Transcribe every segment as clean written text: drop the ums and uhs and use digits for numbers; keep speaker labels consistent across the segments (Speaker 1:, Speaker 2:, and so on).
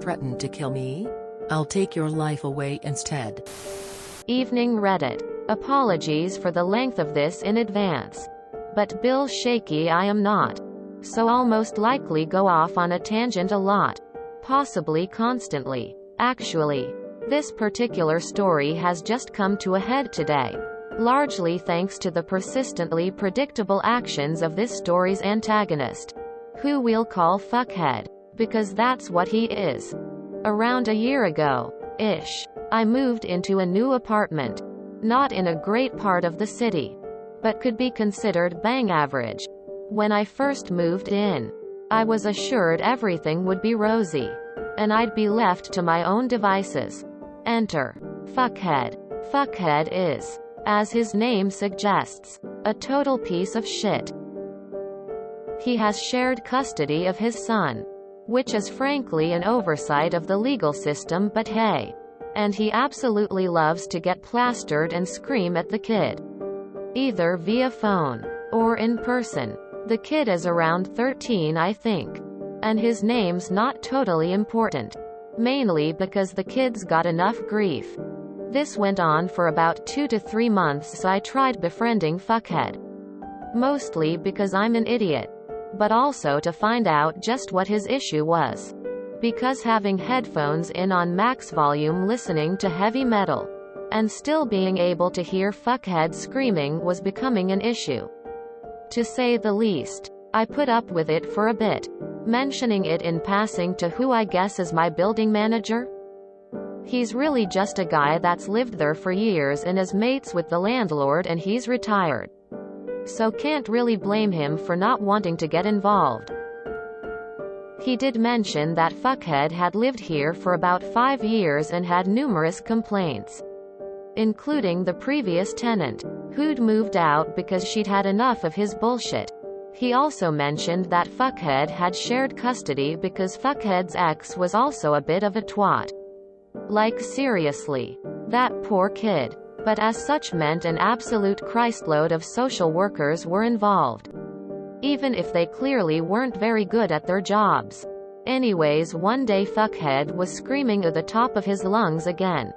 Speaker 1: threaten to kill me? I'll take your life away instead.
Speaker 2: Evening Reddit. Apologies for the length of this in advance. But Bill shaky I am not. So I'll most likely go off on a tangent a lot. Possibly constantly. Actually, this particular story has just come to a head today. Largely thanks to the persistently predictable actions of this story's antagonist, who we'll call Fuckhead, because that's what he is. Around a year ago-ish, I moved into a new apartment. Not in a great part of the city, but could be considered bang average. When I first moved in, I was assured everything would be rosy, and I'd be left to my own devices. Enter Fuckhead. Fuckhead is, as his name suggests, a total piece of shit. He has shared custody of his son, which is frankly an oversight of the legal system, but hey. And he absolutely loves to get plastered and scream at the kid. Either via phone, or in person. The kid is around 13 I think. And his name's not totally important. Mainly because the kid's got enough grief. This went on for about 2 to 3 months, so I tried befriending Fuckhead. Mostly because I'm an idiot. But also to find out just what his issue was. Because having headphones in on max volume listening to heavy metal, and still being able to hear Fuckhead screaming was becoming an issue. To say the least. I put up with it for a bit. Mentioning it in passing to who I guess is my building manager. He's really just a guy that's lived there for years and is mates with the landlord, and he's retired. So can't really blame him for not wanting to get involved. He did mention that Fuckhead had lived here for about 5 years and had numerous complaints, including the previous tenant, who'd moved out because she'd had enough of his bullshit. He also mentioned that Fuckhead had shared custody because Fuckhead's ex was also a bit of a twat. Like seriously. That poor kid. But as such meant an absolute Christload of social workers were involved. Even if they clearly weren't very good at their jobs. Anyways, one day Fuckhead was screaming at the top of his lungs again.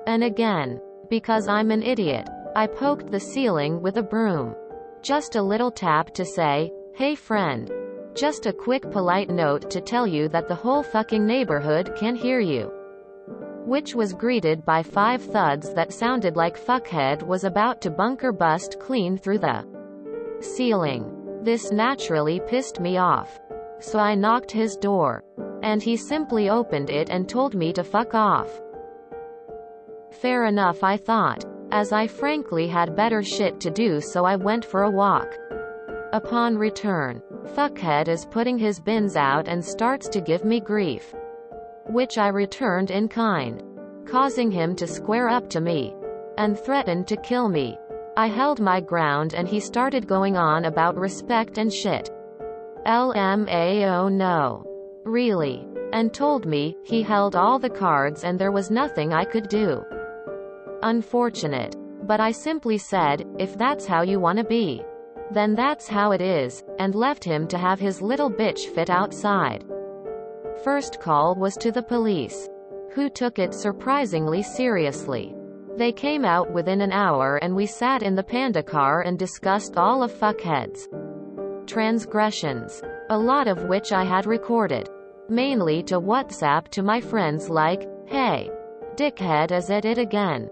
Speaker 2: And again. Because I'm an idiot, I poked the ceiling with a broom. Just a little tap to say, hey friend. Just a quick polite note to tell you that the whole fucking neighborhood can hear you. Which was greeted by 5 thuds that sounded like Fuckhead was about to bunker bust clean through the ceiling. This naturally pissed me off. So I knocked his door. And he simply opened it and told me to fuck off. Fair enough, I thought, as I frankly had better shit to do, so I went for a walk. Upon return, Fuckhead is putting his bins out and starts to give me grief. Which I returned in kind, causing him to square up to me and threaten to kill me. I held my ground and he started going on about respect and shit. LMAO no. Really. And told me he held all the cards and there was nothing I could do. Unfortunate. But I simply said, if that's how you wanna be, then that's how it is, and left him to have his little bitch fit outside. First call was to the police, who took it surprisingly seriously. They came out within an hour and we sat in the Panda car and discussed all of Fuckhead's transgressions, a lot of which I had recorded, mainly to WhatsApp to my friends like, hey, dickhead is at it again.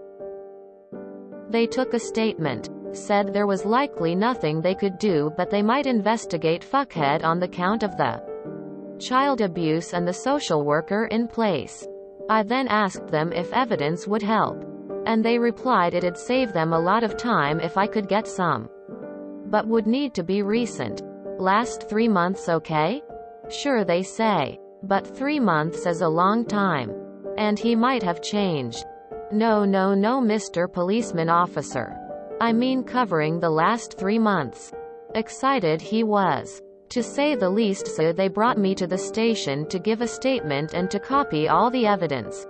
Speaker 2: They took a statement, said there was likely nothing they could do but they might investigate Fuckhead on the count of the child abuse and the social worker in place. I then asked them if evidence would help. And they replied it'd save them a lot of time if I could get some. But would need to be recent. Last 3 months okay? Sure, they say. But 3 months is a long time. And he might have changed. No, Mr. Policeman Officer. I mean covering the last 3 months. Excited he was, to say the least, so they brought me to the station to give a statement and to copy all the evidence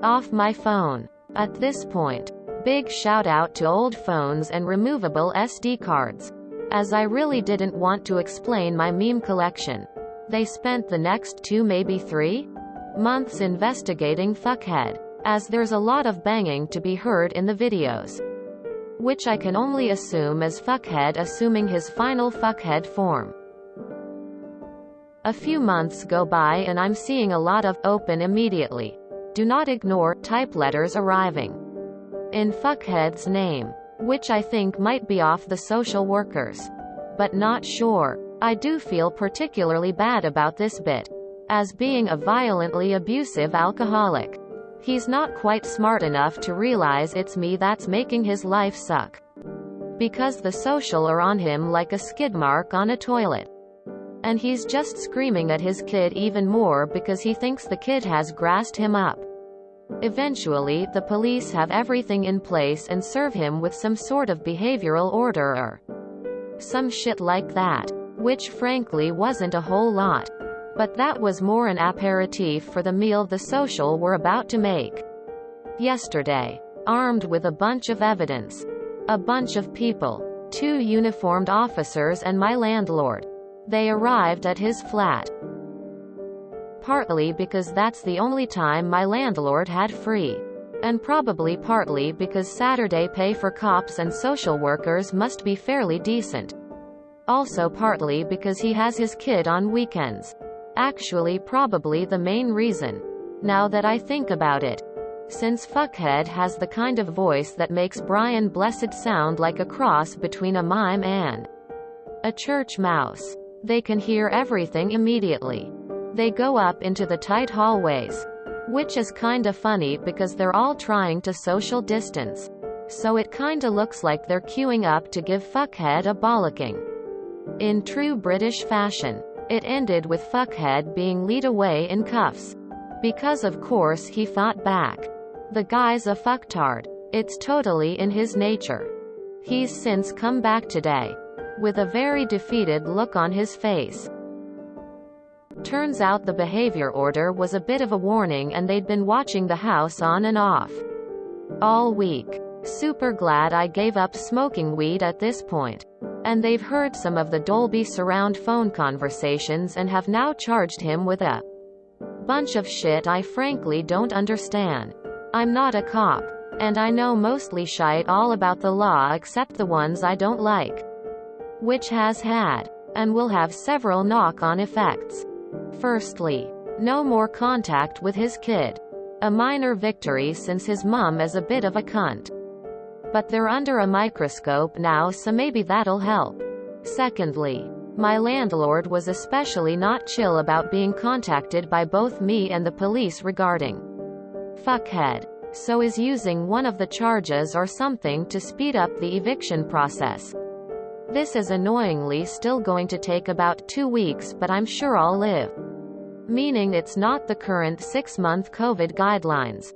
Speaker 2: off my phone. At this point, big shout out to old phones and removable SD cards, as I really didn't want to explain my meme collection. They spent the next 2, maybe 3 months investigating fuckhead, as there's a lot of banging to be heard in the videos. Which I can only assume is fuckhead assuming his final fuckhead form. A few months go by and I'm seeing a lot of "open immediately. Do not ignore" type letters arriving. In fuckhead's name. Which I think might be off the social workers. But not sure. I do feel particularly bad about this bit. As being a violently abusive alcoholic. He's not quite smart enough to realize it's me that's making his life suck. Because the social are on him like a skid mark on a toilet. And he's just screaming at his kid even more because he thinks the kid has grassed him up. Eventually, the police have everything in place and serve him with some sort of behavioral order or some shit like that. Which frankly wasn't a whole lot. But that was more an aperitif for the meal the social were about to make. Yesterday. Armed with a bunch of evidence. A bunch of people. 2 uniformed officers and my landlord. They arrived at his flat. Partly because that's the only time my landlord had free. And probably partly because Saturday pay for cops and social workers must be fairly decent. Also partly because he has his kid on weekends. Actually probably the main reason. Now that I think about it. Since fuckhead has the kind of voice that makes Brian Blessed sound like a cross between a mime and a church mouse. They can hear everything immediately. They go up into the tight hallways. Which is kinda funny because they're all trying to social distance. So it kinda looks like they're queuing up to give fuckhead a bollocking. In true British fashion. It ended with fuckhead being led away in cuffs. Because of course he fought back. The guy's a fucktard. It's totally in his nature. He's since come back today. With a very defeated look on his face. Turns out the behavior order was a bit of a warning and they'd been watching the house on and off. All week. Super glad I gave up smoking weed at this point. And they've heard some of the Dolby surround phone conversations and have now charged him with a bunch of shit I frankly don't understand. I'm not a cop. And I know mostly shite all about the law except the ones I don't like. Which has had, and will have several knock-on effects. Firstly, no more contact with his kid. A minor victory since his mum is a bit of a cunt. But they're under a microscope now so maybe that'll help. Secondly, my landlord was especially not chill about being contacted by both me and the police regarding fuckhead. So is using one of the charges or something to speed up the eviction process. This is annoyingly still going to take about 2 weeks but I'm sure I'll live. Meaning it's not the current 6-month COVID guidelines.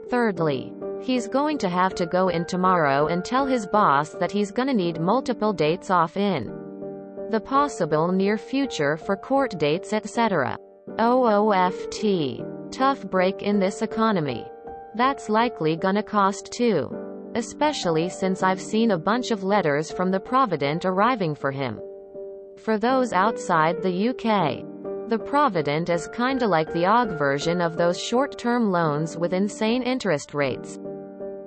Speaker 2: Thirdly, he's going to have to go in tomorrow and tell his boss that he's gonna need multiple dates off in the possible near future for court dates etc. OOFT. Tough break in this economy. That's likely gonna cost too. Especially since I've seen a bunch of letters from the Provident arriving for him. For those outside the UK, the Provident is kinda like the OG version of those short-term loans with insane interest rates.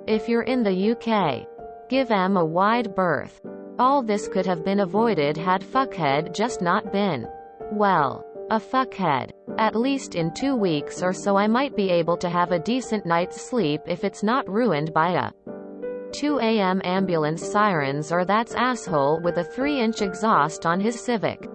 Speaker 2: If you're in the UK, give 'em a wide berth. All this could have been avoided had fuckhead just not been, well, a fuckhead. At least in 2 weeks or so I might be able to have a decent night's sleep if it's not ruined by a 2 a.m. ambulance sirens or that asshole with a 3-inch exhaust on his Civic.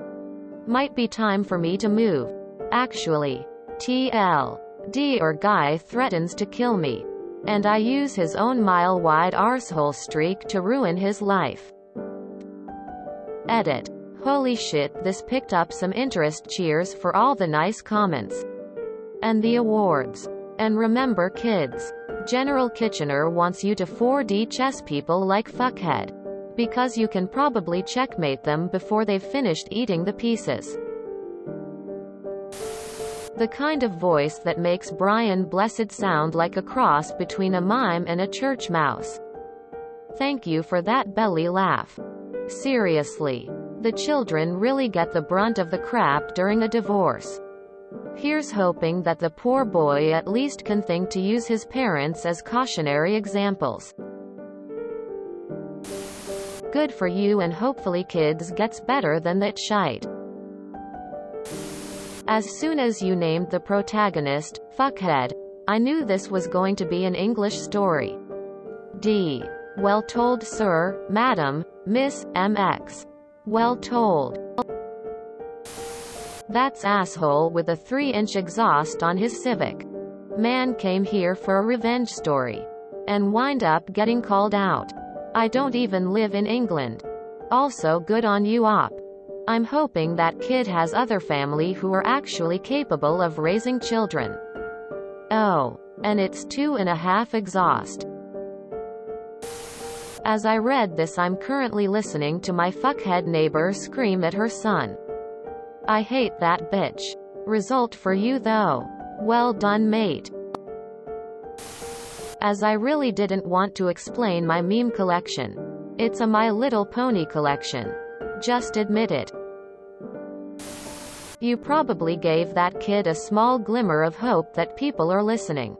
Speaker 2: Might be time for me to move. Actually. TLD or guy threatens to kill me. And I use his own mile-wide arsehole streak to ruin his life. Edit. Holy shit, this picked up some interest. Cheers for all the nice comments. And the awards. And remember kids. General Kitchener wants you to 4D chess people like fuckhead. Because you can probably checkmate them before they've finished eating the pieces. The kind of voice that makes Brian Blessed sound like a cross between a mime and a church mouse. Thank you for that belly laugh. Seriously. The children really get the brunt of the crap during a divorce. Here's hoping that the poor boy at least can think to use his parents as cautionary examples. Good for you, and hopefully kids gets better than that shite. As soon as you named the protagonist, fuckhead, I knew this was going to be an English story. D. Well told, sir, madam, Miss, MX. Well told. That's asshole with a 3-inch exhaust on his Civic. Man came here for a revenge story. And wind up getting called out. I don't even live in England. Also good on you, op. I'm hoping that kid has other family who are actually capable of raising children. Oh. And it's 2.5 exhaust. As I read this, I'm currently listening to my fuckhead neighbor scream at her son. I hate that bitch. Result for you though. Well done, mate. As I really didn't want to explain my meme collection. It's a My Little Pony collection. Just admit it. You probably gave that kid a small glimmer of hope that people are listening.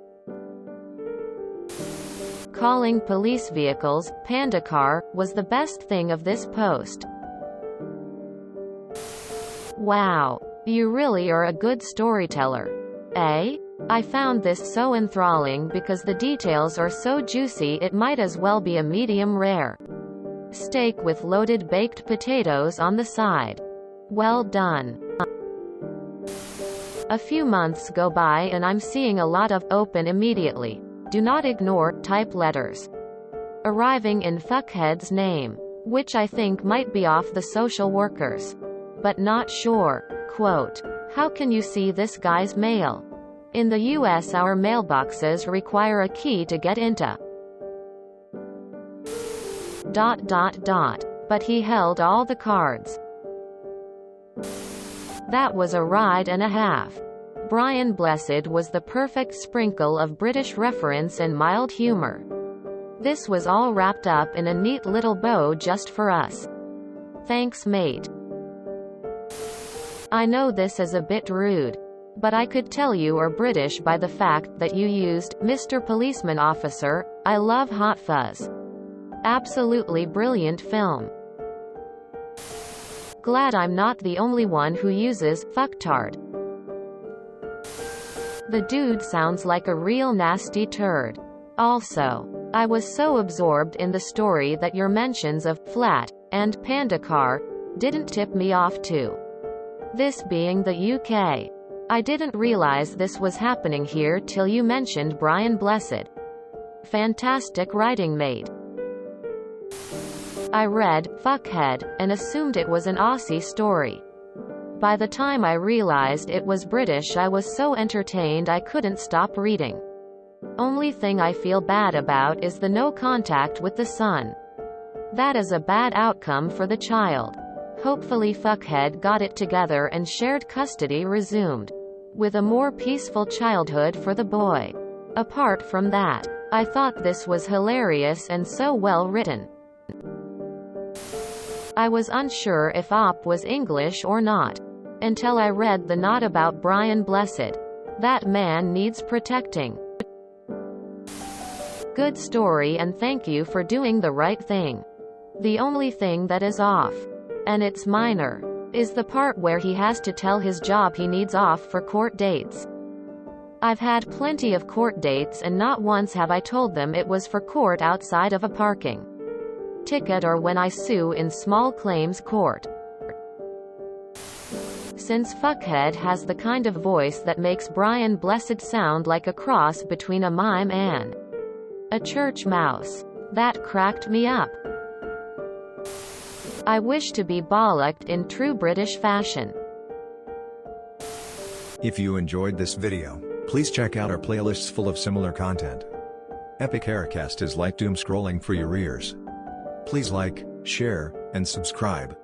Speaker 2: Calling police vehicles, Panda Car, was the best thing of this post. Wow. You really are a good storyteller. Eh? I found this so enthralling because the details are so juicy it might as well be a medium rare. Steak with loaded baked potatoes on the side. Well done. A few months go by and I'm seeing a lot of open immediately. Do not ignore type letters arriving in fuckhead's name, which I think might be off the social workers. But not sure. Quote, how can you see this guy's mail? In the US our mailboxes require a key to get into. ... But he held all the cards. That was a ride and a half. Brian Blessed was the perfect sprinkle of British reference and mild humor. This was all wrapped up in a neat little bow just for us. Thanks, mate. I know this is a bit rude, but I could tell you are British by the fact that you used Mr. Policeman Officer. I love Hot Fuzz. Absolutely brilliant film. Glad I'm not the only one who uses fucktard. The dude sounds like a real nasty turd. Also, I was so absorbed in the story that your mentions of flat and Panda Car didn't tip me off too. This being the UK. I didn't realize this was happening here till you mentioned Brian Blessed. Fantastic writing, mate. I read fuckhead and assumed it was an Aussie story. By the time I realized it was British, I was so entertained I couldn't stop reading. Only thing I feel bad about is the no contact with the son. That is a bad outcome for the child. Hopefully fuckhead got it together and shared custody resumed, with a more peaceful childhood for the boy. Apart from that, I thought this was hilarious and so well written. I was unsure if op was English or not, until I read the note about Brian Blessed. That man needs protecting. Good story, and thank you for doing the right thing. The only thing that is off, and it's minor, is the part where he has to tell his job he needs off for court dates. I've had plenty of court dates and not once have I told them it was for court outside of a parking ticket or when I sue in small claims court. Since fuckhead has the kind of voice that makes Brian Blessed sound like a cross between a mime and a church mouse, that cracked me up. I wish to be bollocked in true British fashion.
Speaker 3: If you enjoyed this video, please check out our playlists full of similar content. Epic Haircast is like doom scrolling for your ears. Please like, share, and subscribe.